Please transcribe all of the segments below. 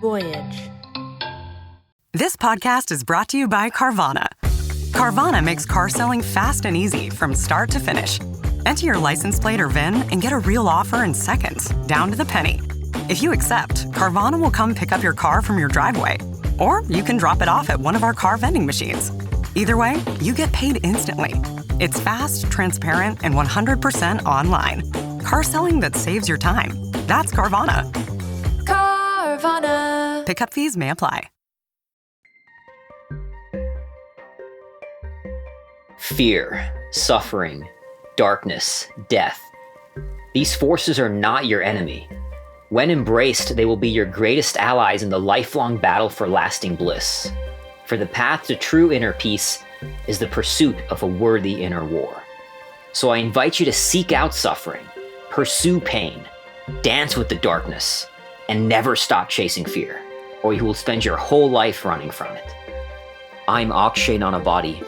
Voyage. This podcast is brought to you by Carvana. Carvana makes car selling fast and easy from start to finish. Enter your license plate or VIN and get a real offer in seconds, down to the penny. If you accept, Carvana will come pick up your car from your driveway. Or you can drop it off at one of our car vending machines. Either way, you get paid instantly. It's fast, transparent, and 100% online. Car selling that saves your time. That's Carvana. Fearvana. Pickup fees may apply. Fear, suffering, darkness, death. These forces are not your enemy. When embraced, they will be your greatest allies in the lifelong battle for lasting bliss. For the path to true inner peace is the pursuit of a worthy inner war. So I invite you to seek out suffering, pursue pain, dance with the darkness, and never stop chasing fear, or you will spend your whole life running from it. I'm Akshay Nanavati.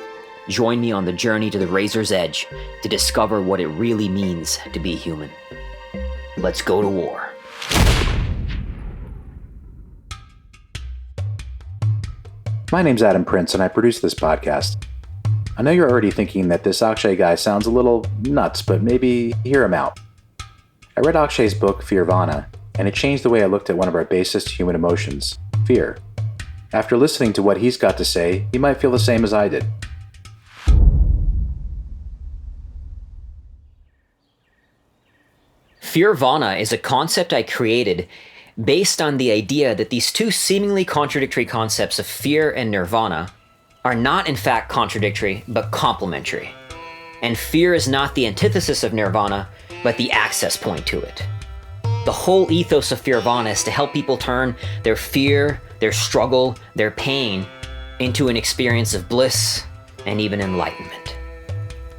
Join me on the journey to the razor's edge to discover what it really means to be human. Let's go to war. My name's Adam Prince and I produce this podcast. I know you're already thinking that this Akshay guy sounds a little nuts, but maybe hear him out. I read Akshay's book, Fearvana, and it changed the way I looked at one of our basest human emotions, fear. After listening to what he's got to say, you might feel the same as I did. Fearvana is a concept I created based on the idea that these two seemingly contradictory concepts of fear and nirvana are not in fact contradictory, but complementary. And fear is not the antithesis of nirvana, but the access point to it. The whole ethos of Fearvana is to help people turn their fear, their struggle, their pain into an experience of bliss and even enlightenment.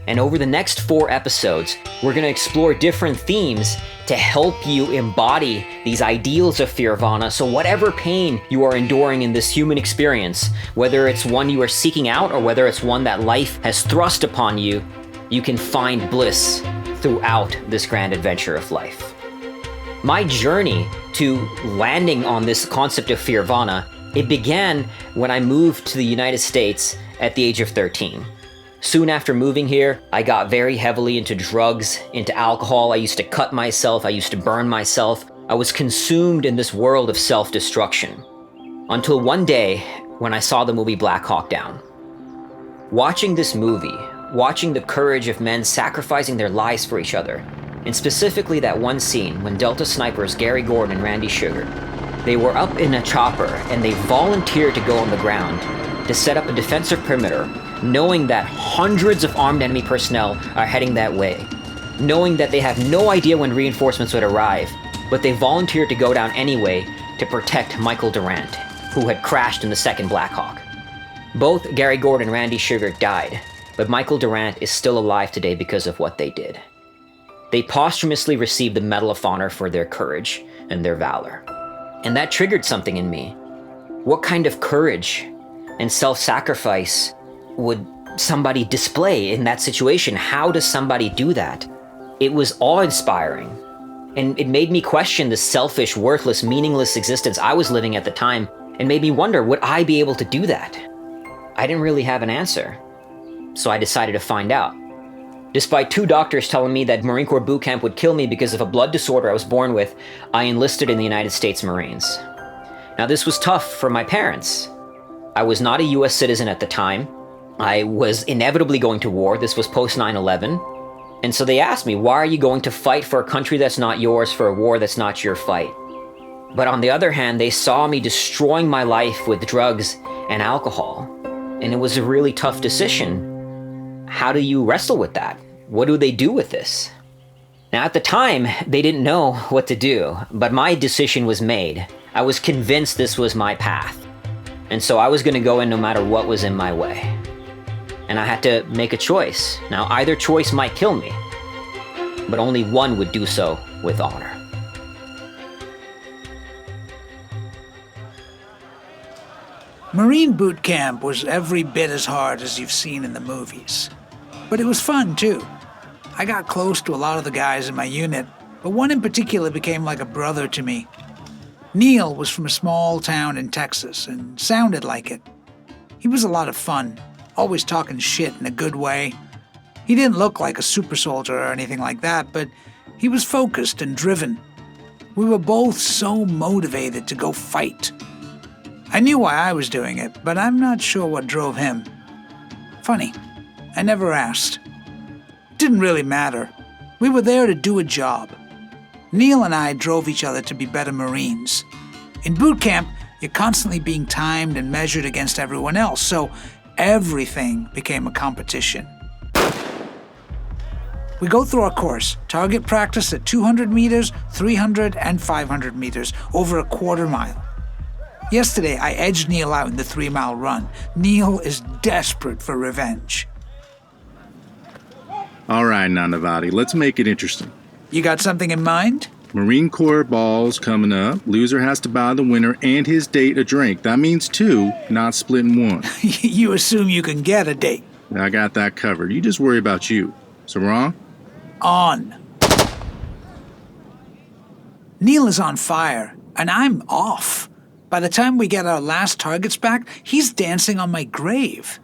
And over the next 4 episodes, we're going to explore different themes to help you embody these ideals of Fearvana, so whatever pain you are enduring in this human experience, whether it's one you are seeking out or whether it's one that life has thrust upon you, you can find bliss throughout this grand adventure of life. My journey to landing on this concept of Fearvana, it began when I moved to the United States at the age of 13. Soon after moving here, I got very heavily into drugs, into alcohol. I used to cut myself. I used to burn myself. I was consumed in this world of self-destruction. Until one day when I saw the movie Black Hawk Down. Watching this movie, watching the courage of men sacrificing their lives for each other, and specifically that one scene when Delta snipers Gary Gordon and Randy Sugar, they were up in a chopper and they volunteered to go on the ground to set up a defensive perimeter, knowing that hundreds of armed enemy personnel are heading that way, knowing that they have no idea when reinforcements would arrive, but they volunteered to go down anyway to protect Michael Durant, who had crashed in the second Black Hawk. Both Gary Gordon and Randy Sugar died, but Michael Durant is still alive today because of what they did. They posthumously received the Medal of Honor for their courage and their valor. And that triggered something in me. What kind of courage and self-sacrifice would somebody display in that situation? How does somebody do that? It was awe-inspiring. And it made me question the selfish, worthless, meaningless existence I was living at the time, and made me wonder, would I be able to do that? I didn't really have an answer. So I decided to find out. Despite 2 doctors telling me that Marine Corps boot camp would kill me because of a blood disorder I was born with, I enlisted in the United States Marines. Now this was tough for my parents. I was not a US citizen at the time. I was inevitably going to war. This was post 9/11. And so they asked me, why are you going to fight for a country that's not yours, for a war that's not your fight? But on the other hand, they saw me destroying my life with drugs and alcohol. And it was a really tough decision. How do you wrestle with that? What do they do with this? Now at the time, they didn't know what to do, but my decision was made. I was convinced this was my path. And so I was going to go in no matter what was in my way. And I had to make a choice. Now either choice might kill me, but only one would do so with honor. Marine boot camp was every bit as hard as you've seen in the movies. But it was fun, too. I got close to a lot of the guys in my unit, but one in particular became like a brother to me. Neil was from a small town in Texas and sounded like it. He was a lot of fun, always talking shit in a good way. He didn't look like a super soldier or anything like that, but he was focused and driven. We were both so motivated to go fight. I knew why I was doing it, but I'm not sure what drove him. Funny, I never asked. Didn't really matter. We were there to do a job. Neil and I drove each other to be better Marines. In boot camp, you're constantly being timed and measured against everyone else, so everything became a competition. We go through our course, target practice at 200 meters, 300, and 500 meters, over a quarter mile. Yesterday, I edged Neil out in the 3-mile run. Neil is desperate for revenge. All right, Nanavati, let's make it interesting. You got something in mind? Marine Corps balls coming up. Loser has to buy the winner and his date a drink. That means 2, not splitting 1. You assume you can get a date. I got that covered. You just worry about you. So wrong? On. Neil is on fire, and I'm off. By the time we get our last targets back, he's dancing on my grave.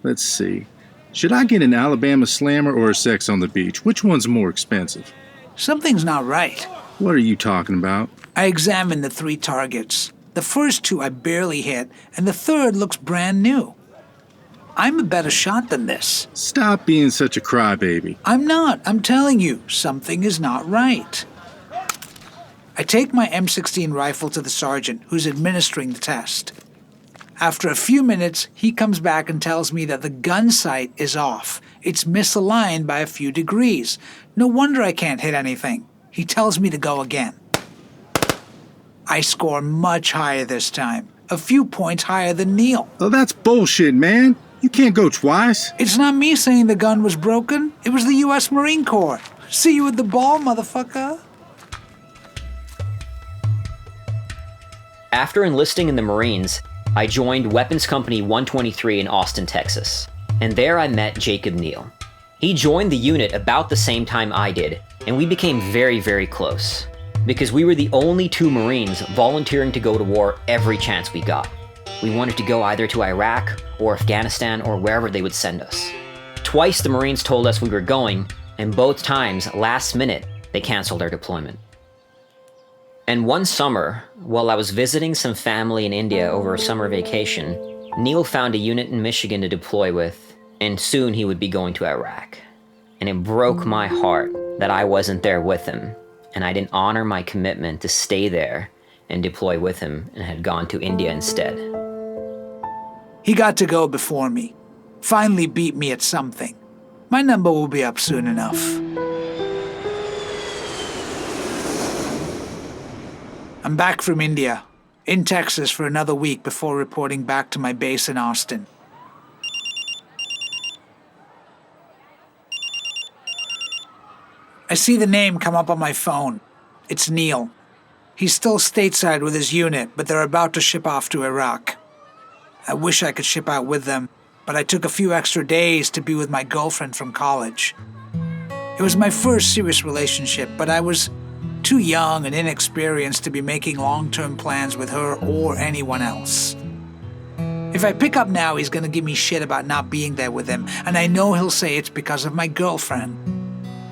Let's see. Should I get an Alabama Slammer or a Sex on the Beach? Which one's more expensive? Something's not right. What are you talking about? I examined the 3 targets. The first 2 I barely hit, and the third looks brand new. I'm a better shot than this. Stop being such a crybaby. I'm not. I'm telling you, something is not right. I take my M16 rifle to the sergeant, who's administering the test. After a few minutes, he comes back and tells me that the gun sight is off. It's misaligned by a few degrees. No wonder I can't hit anything. He tells me to go again. I score much higher this time, a few points higher than Neil. Oh, that's bullshit, man. You can't go twice. It's not me saying the gun was broken. It was the U.S. Marine Corps. See you at the ball, motherfucker. After enlisting in the Marines, I joined Weapons Company 123 in Austin, Texas. And there I met Jacob Neal. He joined the unit about the same time I did, and we became very, very close. Because we were the only 2 Marines volunteering to go to war every chance we got. We wanted to go either to Iraq or Afghanistan or wherever they would send us. Twice the Marines told us we were going, and both times, last minute, they canceled our deployment. And one summer, while I was visiting some family in India over a summer vacation, Neil found a unit in Michigan to deploy with, and soon he would be going to Iraq. And it broke my heart that I wasn't there with him, and I didn't honor my commitment to stay there and deploy with him and had gone to India instead. He got to go before me. Finally beat me at something. My number will be up soon enough. I'm back from India, in Texas for another week before reporting back to my base in Austin. I see the name come up on my phone. It's Neil. He's still stateside with his unit, but they're about to ship off to Iraq. I wish I could ship out with them, but I took a few extra days to be with my girlfriend from college. It was my first serious relationship, but I was too young and inexperienced to be making long-term plans with her or anyone else. If I pick up now, he's gonna give me shit about not being there with him, and I know he'll say it's because of my girlfriend.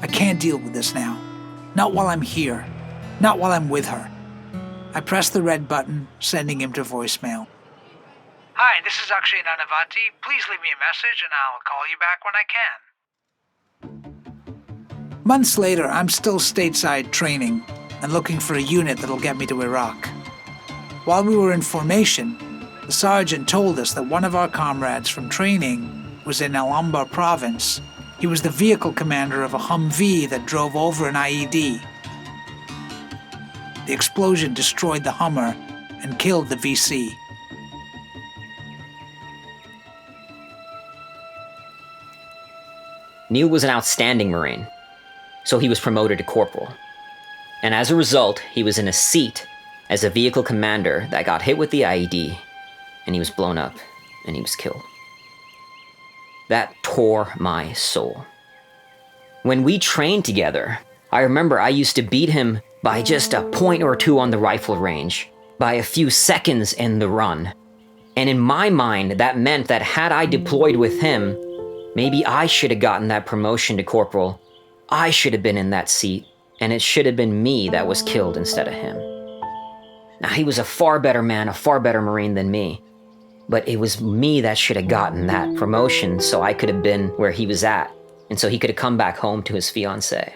I can't deal with this now. Not while I'm here. Not while I'm with her. I press the red button, sending him to voicemail. Hi, this is Akshay Nanavati. Please leave me a message and I'll call you back when I can. Months later, I'm still stateside training and looking for a unit that'll get me to Iraq. While we were in formation, the sergeant told us that one of our comrades from training was in Al Anbar province. He was the vehicle commander of a Humvee that drove over an IED. The explosion destroyed the Hummer and killed the VC. Neil was an outstanding Marine, so he was promoted to corporal. And as a result, he was in a seat as a vehicle commander that got hit with the IED, and he was blown up, and he was killed. That tore my soul. When we trained together, I remember I used to beat him by just a point or two on the rifle range, by a few seconds in the run. And in my mind, that meant that had I deployed with him, maybe I should have gotten that promotion to corporal. I should have been in that seat, and it should have been me that was killed instead of him. Now, he was a far better man, a far better Marine than me, but it was me that should have gotten that promotion so I could have been where he was at, and so he could have come back home to his fiancée.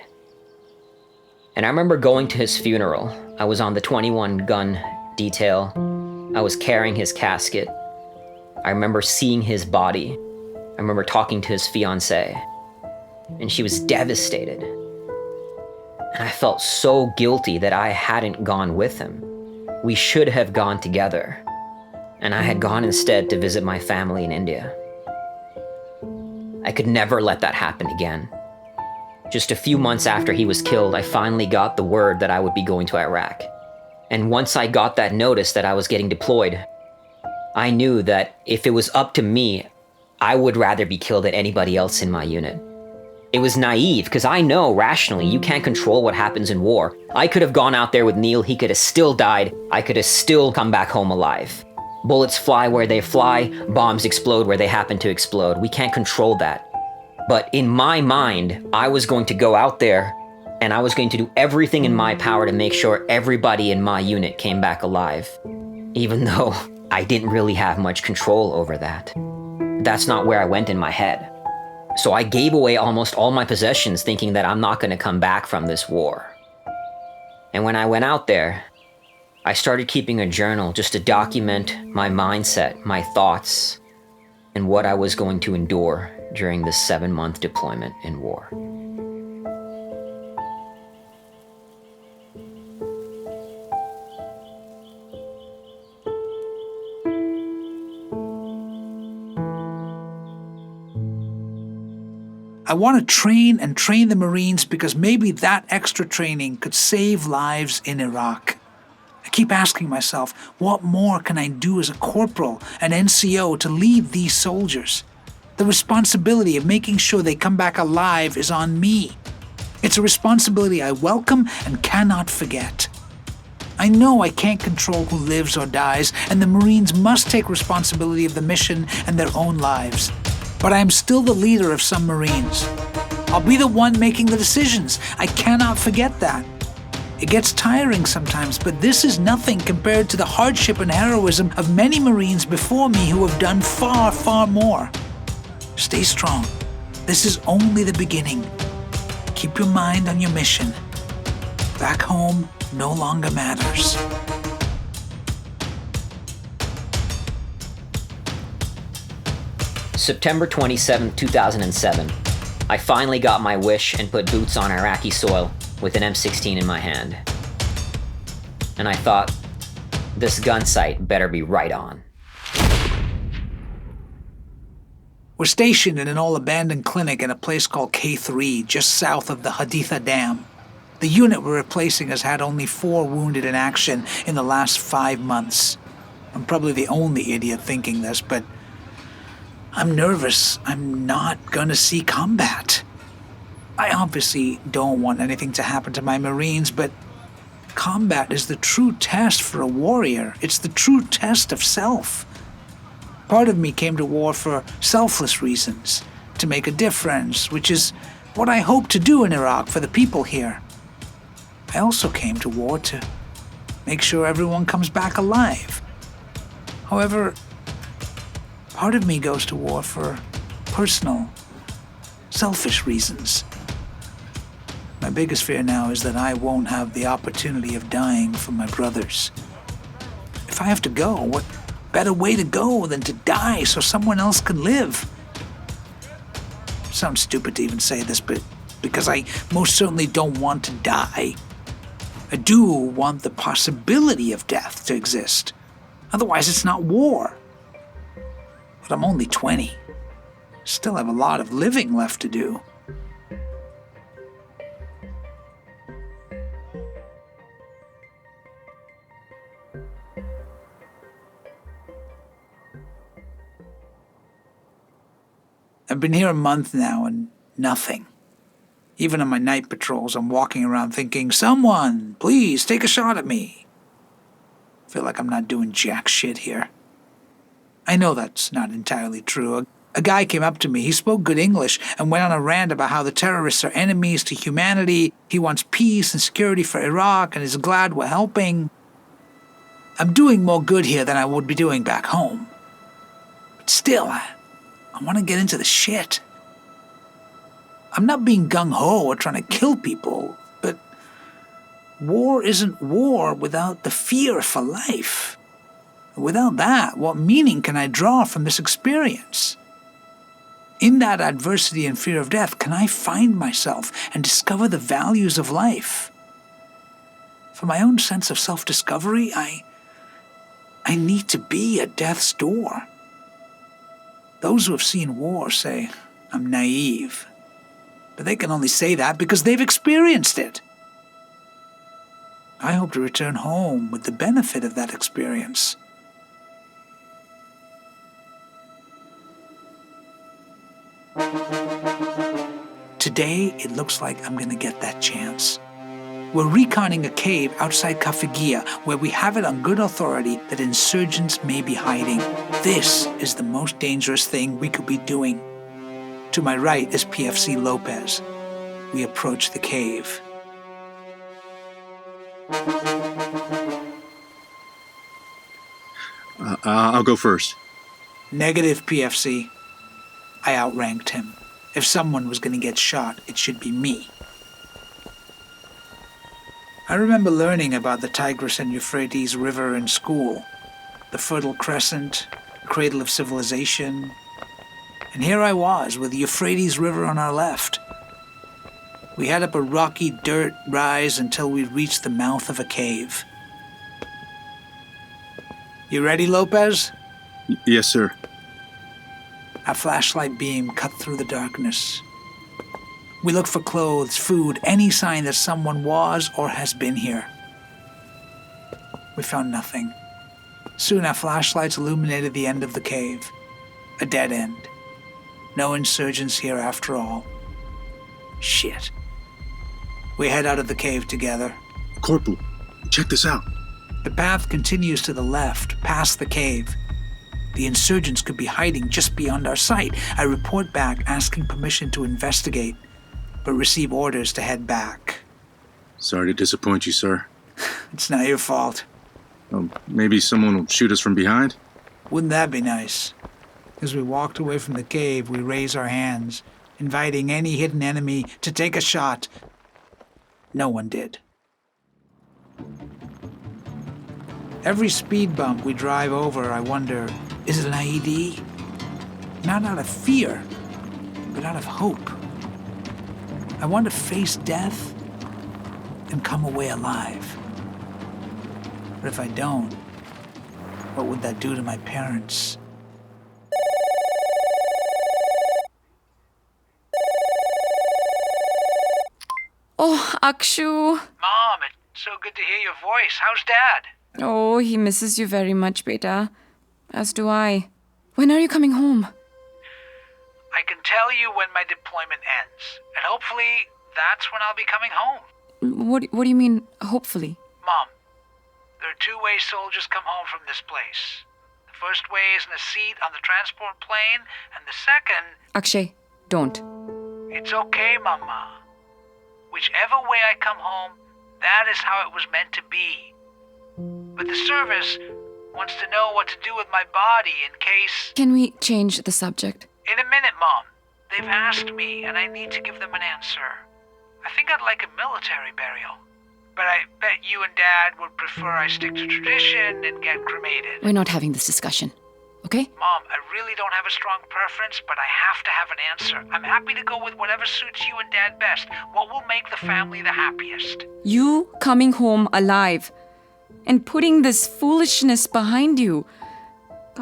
And I remember going to his funeral. I was on the 21 gun detail. I was carrying his casket. I remember seeing his body. I remember talking to his fiancée, and she was devastated. And I felt so guilty that I hadn't gone with him. We should have gone together. And I had gone instead to visit my family in India. I could never let that happen again. Just a few months after he was killed, I finally got the word that I would be going to Iraq. And once I got that notice that I was getting deployed, I knew that if it was up to me, I would rather be killed than anybody else in my unit. It was naive, because I know rationally you can't control what happens in war. I could have gone out there with Neil, he could have still died, I could have still come back home alive. Bullets fly where they fly, bombs explode where they happen to explode. We can't control that. But in my mind, I was going to go out there and I was going to do everything in my power to make sure everybody in my unit came back alive, even though I didn't really have much control over that. That's not where I went in my head. So I gave away almost all my possessions thinking that I'm not going to come back from this war. And when I went out there, I started keeping a journal just to document my mindset, my thoughts, and what I was going to endure during this 7-month deployment in war. I want to train and train the Marines because maybe that extra training could save lives in Iraq. I keep asking myself, what more can I do as a corporal, an NCO, to lead these soldiers? The responsibility of making sure they come back alive is on me. It's a responsibility I welcome and cannot forget. I know I can't control who lives or dies, and the Marines must take responsibility of the mission and their own lives. But I am still the leader of some Marines. I'll be the one making the decisions. I cannot forget that. It gets tiring sometimes, but this is nothing compared to the hardship and heroism of many Marines before me who have done far, far more. Stay strong. This is only the beginning. Keep your mind on your mission. Back home no longer matters. September 27, 2007. I finally got my wish and put boots on Iraqi soil with an M16 in my hand. And I thought, this gun sight better be right on. We're stationed in an all-abandoned clinic in a place called K3, just south of the Haditha Dam. The unit we're replacing has had only 4 wounded in action in the last 5 months. I'm probably the only idiot thinking this, but I'm nervous. I'm not gonna see combat. I obviously don't want anything to happen to my Marines, but combat is the true test for a warrior. It's the true test of self. Part of me came to war for selfless reasons, to make a difference, which is what I hope to do in Iraq for the people here. I also came to war to make sure everyone comes back alive. However, part of me goes to war for personal, selfish reasons. My biggest fear now is that I won't have the opportunity of dying for my brothers. If I have to go, what better way to go than to die so someone else can live? It sounds stupid to even say this, but because I most certainly don't want to die. I do want the possibility of death to exist. Otherwise, it's not war. But I'm only 20. Still have a lot of living left to do. I've been here a month now and nothing. Even on my night patrols, I'm walking around thinking, someone, please take a shot at me. I feel like I'm not doing jack shit here. I know that's not entirely true. A guy came up to me, he spoke good English, and went on a rant about how the terrorists are enemies to humanity. He wants peace and security for Iraq and is glad we're helping. I'm doing more good here than I would be doing back home. But still, I want to get into the shit. I'm not being gung-ho or trying to kill people, but war isn't war without the fear for life. Without that, what meaning can I draw from this experience? In that adversity and fear of death, can I find myself and discover the values of life? For my own sense of self-discovery, I need to be at death's door. Those who have seen war say I'm naive, but they can only say that because they've experienced it. I hope to return home with the benefit of that experience. Today, it looks like I'm going to get that chance. We're reconning a cave outside Kafegia, where we have it on good authority that insurgents may be hiding. This is the most dangerous thing we could be doing. To my right is PFC Lopez. We approach the cave. I'll go first. Negative, PFC. I outranked him. If someone was going to get shot, it should be me. I remember learning about the Tigris and Euphrates River in school. The Fertile Crescent, the cradle of civilization. And here I was with the Euphrates River on our left. We had up a rocky dirt rise until we reached the mouth of a cave. You ready, Lopez? Yes, sir. A flashlight beam cut through the darkness. We looked for clothes, food, any sign that someone was or has been here. We found nothing. Soon our flashlights illuminated the end of the cave. A dead end. No insurgents here after all. Shit. We head out of the cave together. Corporal, check this out. The path continues to the left, past the cave. The insurgents could be hiding just beyond our sight. I report back, asking permission to investigate, but receive orders to head back. Sorry to disappoint you, sir. It's not your fault. Maybe someone will shoot us from behind? Wouldn't that be nice? As we walked away from the cave, we raised our hands, inviting any hidden enemy to take a shot. No one did. Every speed bump we drive over, I wonder, is it an IED? Not out of fear, but out of hope. I want to face death and come away alive. But if I don't, what would that do to my parents? Oh, Akshu. Mom, it's so good to hear your voice. How's Dad? Oh, he misses you very much, beta. As do I. When are you coming home? I can tell you when my deployment ends, and hopefully that's when I'll be coming home. What do you mean, hopefully? Mom, there are two ways soldiers come home from this place. The first way is in a seat on the transport plane, and the second... Akshay, don't. It's okay, Mama. Whichever way I come home, that is how it was meant to be. But the service wants to know what to do with my body in case... Can we change the subject? In a minute, Mom. They've asked me, and I need to give them an answer. I think I'd like a military burial. But I bet you and Dad would prefer I stick to tradition and get cremated. We're not having this discussion, okay? Mom, I really don't have a strong preference, but I have to have an answer. I'm happy to go with whatever suits you and Dad best. What will make the family the happiest? You coming home alive and putting this foolishness behind you.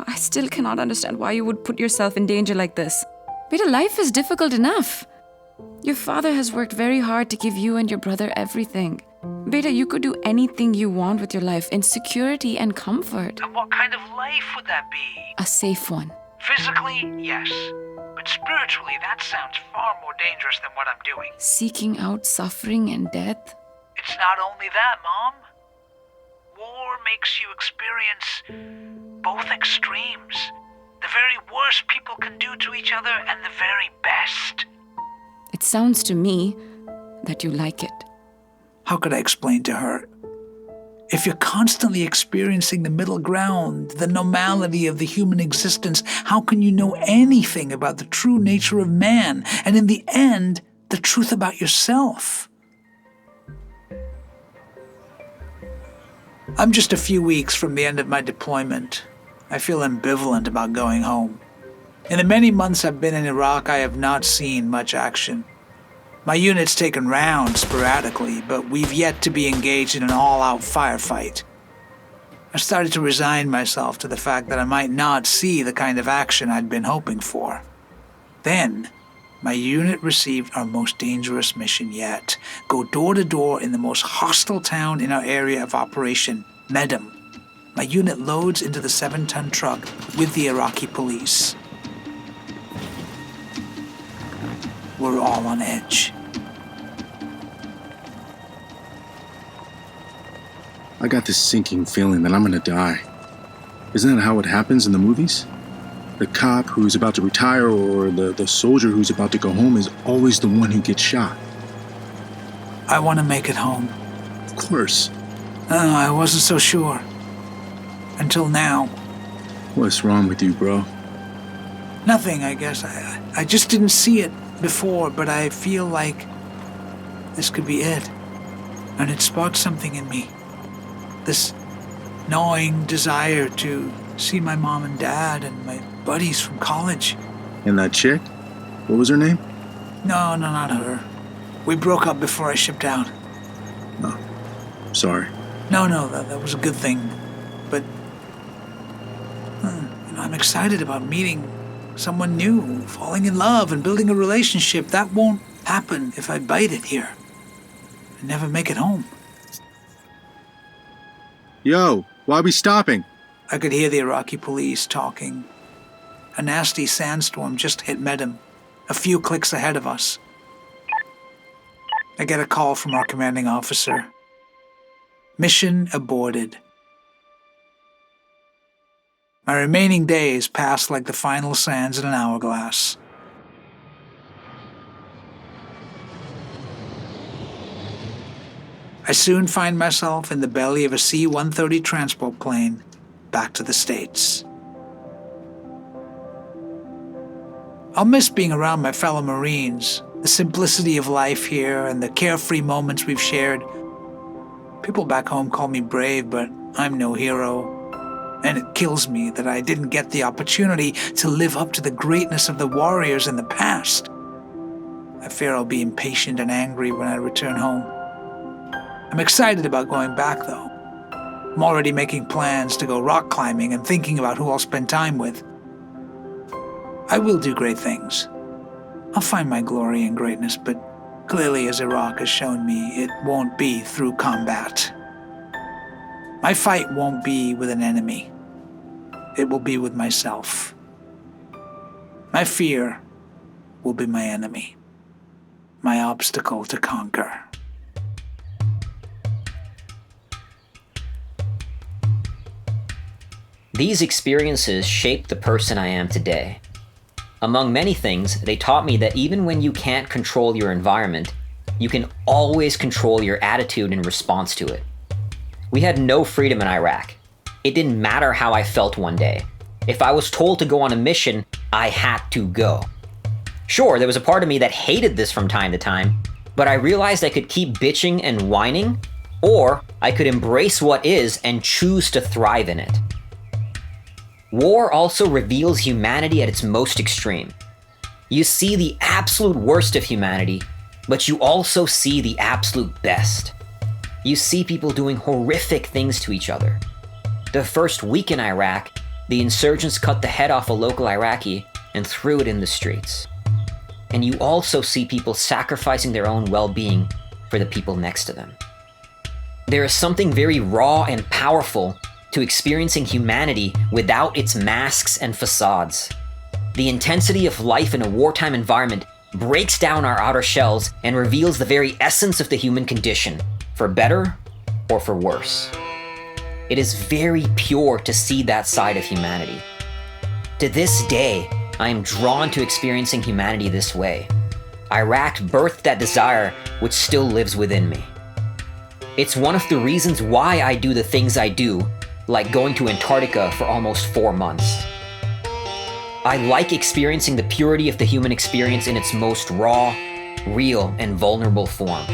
I still cannot understand why you would put yourself in danger like this. Beta, life is difficult enough. Your father has worked very hard to give you and your brother everything. Beta, you could do anything you want with your life in security and comfort. And what kind of life would that be? A safe one. Physically, yes. But but spiritually that sounds far more dangerous than what I'm doing. Seeking out suffering and death? It's not only that, Mom. War makes you experience both extremes. The very worst people can do to each other and the very best. It sounds to me that you like it. How could I explain to her? If you're constantly experiencing the middle ground, the normality of the human existence, how can you know anything about the true nature of man, and in the end, the truth about yourself? I'm just a few weeks from the end of my deployment. I feel ambivalent about going home. In the many months I've been in Iraq, I have not seen much action. My unit's taken rounds sporadically, but we've yet to be engaged in an all-out firefight. I started to resign myself to the fact that I might not see the kind of action I'd been hoping for. Then, my unit received our most dangerous mission yet. Go door to door in the most hostile town in our area of operation, Medem. My unit loads into the 7-ton truck with the Iraqi police. We're all on edge. I got this sinking feeling that I'm gonna die. Isn't that how it happens in the movies? The cop who's about to retire or the soldier who's about to go home is always the one who gets shot. I want to make it home. Of course. I wasn't so sure. Until now. What's wrong with you, bro? Nothing, I guess. I just didn't see it before, but I feel like this could be it. And it sparked something in me. This gnawing desire to see my mom and dad and my buddies from college. And that chick? What was her name? No, not her. We broke up before I shipped out. Oh, sorry. No, that was a good thing. But I'm excited about meeting someone new, falling in love and building a relationship. That won't happen if I bite it here and never make it home. Yo, why are we stopping? I could hear the Iraqi police talking. A nasty sandstorm just hit Medem, a few clicks ahead of us. I get a call from our commanding officer. Mission aborted. My remaining days pass like the final sands in an hourglass. I soon find myself in the belly of a C-130 transport plane back to the States. I'll miss being around my fellow Marines, the simplicity of life here and the carefree moments we've shared. People back home call me brave, but I'm no hero. And it kills me that I didn't get the opportunity to live up to the greatness of the warriors in the past. I fear I'll be impatient and angry when I return home. I'm excited about going back, though. I'm already making plans to go rock climbing and thinking about who I'll spend time with. I will do great things. I'll find my glory and greatness, but clearly, as Iraq has shown me, it won't be through combat. My fight won't be with an enemy. It will be with myself. My fear will be my enemy, my obstacle to conquer. These experiences shaped the person I am today. Among many things, they taught me that even when you can't control your environment, you can always control your attitude in response to it. We had no freedom in Iraq. It didn't matter how I felt one day. If I was told to go on a mission, I had to go. Sure, there was a part of me that hated this from time to time, but I realized I could keep bitching and whining, or I could embrace what is and choose to thrive in it. War also reveals humanity at its most extreme. You see the absolute worst of humanity, but you also see the absolute best. You see people doing horrific things to each other. The first week in Iraq, the insurgents cut the head off a local Iraqi and threw it in the streets. And you also see people sacrificing their own well-being for the people next to them. There is something very raw and powerful to experiencing humanity without its masks and facades. The intensity of life in a wartime environment breaks down our outer shells and reveals the very essence of the human condition, for better or for worse. It is very pure to see that side of humanity. To this day, I am drawn to experiencing humanity this way. Iraq birthed that desire which still lives within me. It's one of the reasons why I do the things I do, like going to Antarctica for almost 4 months. I like experiencing the purity of the human experience in its most raw, real, and vulnerable form.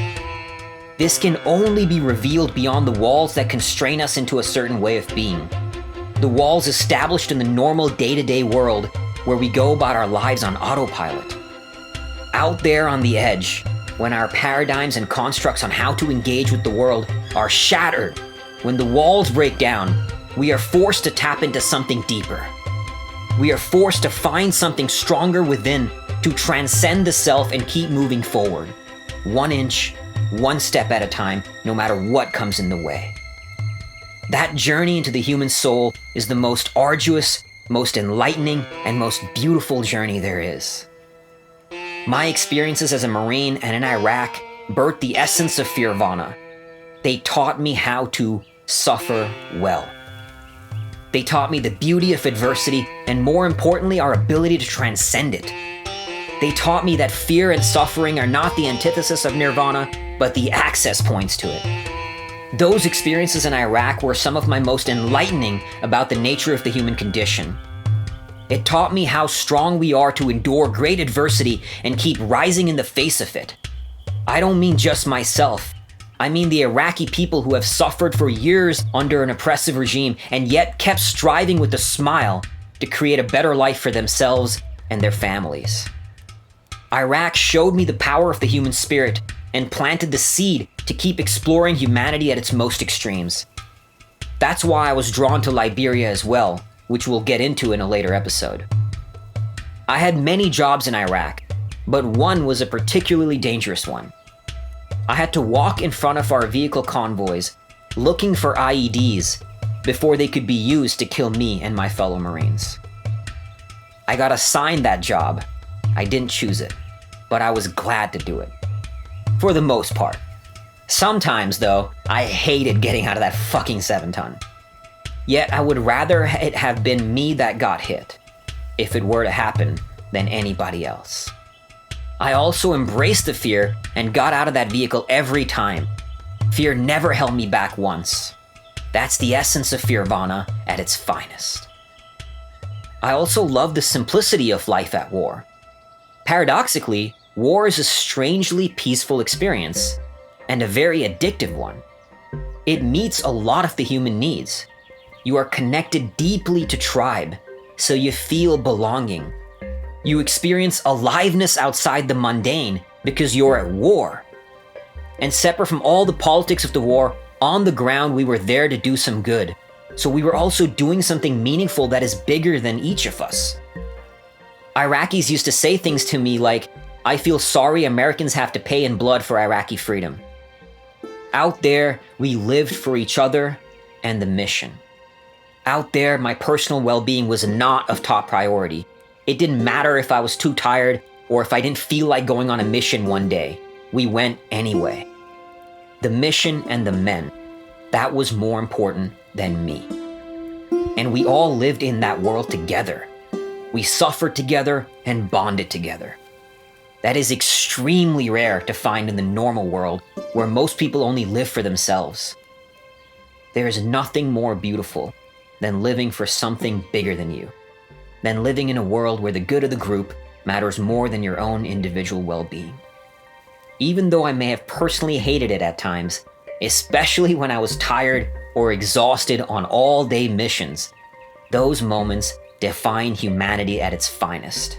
This can only be revealed beyond the walls that constrain us into a certain way of being. The walls established in the normal day-to-day world where we go about our lives on autopilot. Out there on the edge, when our paradigms and constructs on how to engage with the world are shattered, when the walls break down, we are forced to tap into something deeper. We are forced to find something stronger within to transcend the self and keep moving forward, 1 inch, 1 step at a time, no matter what comes in the way. That journey into the human soul is the most arduous, most enlightening, and most beautiful journey there is. My experiences as a Marine and in Iraq birthed the essence of Fearvana. They taught me how to suffer well. They taught me the beauty of adversity and, more importantly, our ability to transcend it. They taught me that fear and suffering are not the antithesis of nirvana, but the access points to it. Those experiences in Iraq were some of my most enlightening about the nature of the human condition. It taught me how strong we are to endure great adversity and keep rising in the face of it. I don't mean just myself. I mean the Iraqi people who have suffered for years under an oppressive regime and yet kept striving with a smile to create a better life for themselves and their families. Iraq showed me the power of the human spirit and planted the seed to keep exploring humanity at its most extremes. That's why I was drawn to Liberia as well, which we'll get into in a later episode. I had many jobs in Iraq, but one was a particularly dangerous one. I had to walk in front of our vehicle convoys looking for IEDs before they could be used to kill me and my fellow Marines. I got assigned that job. I didn't choose it, but I was glad to do it. For the most part. Sometimes, though, I hated getting out of that fucking 7-ton. Yet I would rather it have been me that got hit, if it were to happen, than anybody else. I also embraced the fear and got out of that vehicle every time. Fear never held me back once. That's the essence of Fearvana at its finest. I also love the simplicity of life at war. Paradoxically, war is a strangely peaceful experience, and a very addictive one. It meets a lot of the human needs. You are connected deeply to tribe, so you feel belonging. You experience aliveness outside the mundane because you're at war. And separate from all the politics of the war, on the ground we were there to do some good. So we were also doing something meaningful that is bigger than each of us. Iraqis used to say things to me like, "I feel sorry Americans have to pay in blood for Iraqi freedom." Out there, we lived for each other and the mission. Out there, my personal well-being was not of top priority. It didn't matter if I was too tired or if I didn't feel like going on a mission one day. We went anyway. The mission and the men, that was more important than me. And we all lived in that world together. We suffered together and bonded together. That is extremely rare to find in the normal world where most people only live for themselves. There is nothing more beautiful than living for something bigger than you, than living in a world where the good of the group matters more than your own individual well-being. Even though I may have personally hated it at times, especially when I was tired or exhausted on all-day missions, those moments define humanity at its finest.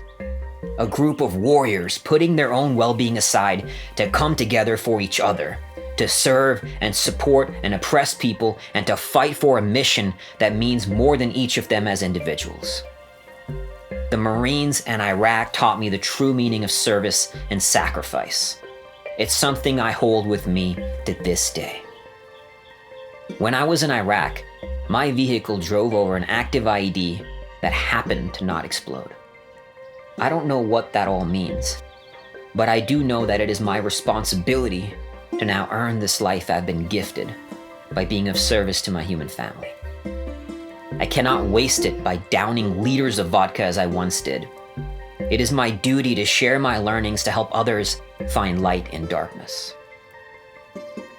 A group of warriors putting their own well-being aside to come together for each other, to serve and support and oppress people, and to fight for a mission that means more than each of them as individuals. The Marines and Iraq taught me the true meaning of service and sacrifice. It's something I hold with me to this day. When I was in Iraq, my vehicle drove over an active IED that happened to not explode. I don't know what that all means, but I do know that it is my responsibility to now earn this life I've been gifted by being of service to my human family. I cannot waste it by downing liters of vodka as I once did. It is my duty to share my learnings to help others find light in darkness.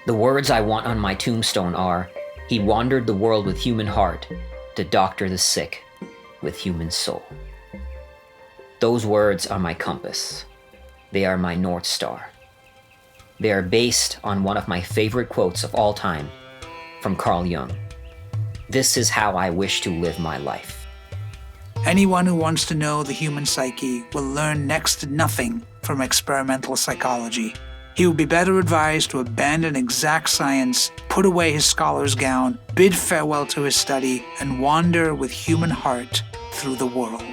The words I want on my tombstone are, "He wandered the world with human heart to doctor the sick with human soul." Those words are my compass. They are my North Star. They are based on one of my favorite quotes of all time from Carl Jung. This is how I wish to live my life. Anyone who wants to know the human psyche will learn next to nothing from experimental psychology. He would be better advised to abandon exact science, put away his scholar's gown, bid farewell to his study, and wander with human heart through the world.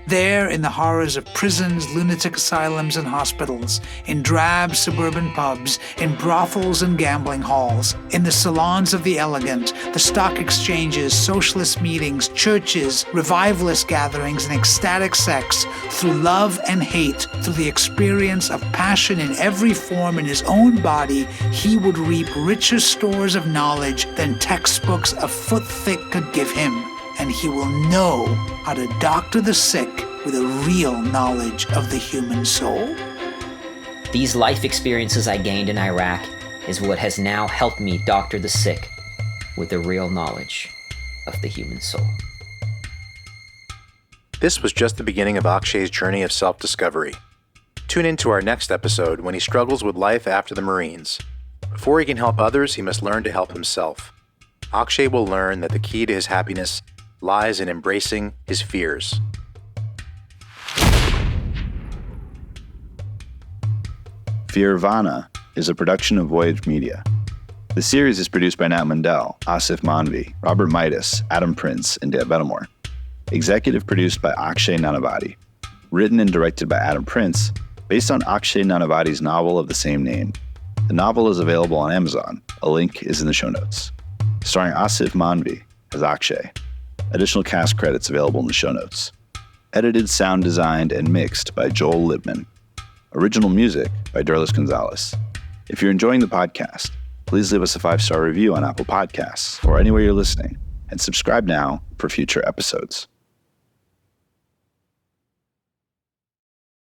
There, in the horrors of prisons, lunatic asylums, and hospitals, in drab suburban pubs, in brothels and gambling halls, in the salons of the elegant, the stock exchanges, socialist meetings, churches, revivalist gatherings, and ecstatic sex, through love and hate, through the experience of passion in every form in his own body, he would reap richer stores of knowledge than textbooks a foot thick could give him. And he will know how to doctor the sick with a real knowledge of the human soul. These life experiences I gained in Iraq is what has now helped me doctor the sick with the real knowledge of the human soul. This was just the beginning of Akshay's journey of self-discovery. Tune in to our next episode when he struggles with life after the Marines. Before he can help others, he must learn to help himself. Akshay will learn that the key to his happiness lies in embracing his fears. Fearvana is a production of Voyage Media. The series is produced by Nat Mundell, Asif Manvi, Robert Midas, Adam Prince, and Deb Bettemore. Executive produced by Akshay Nanavati. Written and directed by Adam Prince, based on Akshay Nanavati's novel of the same name. The novel is available on Amazon. A link is in the show notes. Starring Asif Manvi as Akshay. Additional cast credits available in the show notes. Edited, sound designed, and mixed by Joel Libman. Original music by Derlis Gonzalez. If you're enjoying the podcast, please leave us a 5-star review on Apple Podcasts or anywhere you're listening, and subscribe now for future episodes.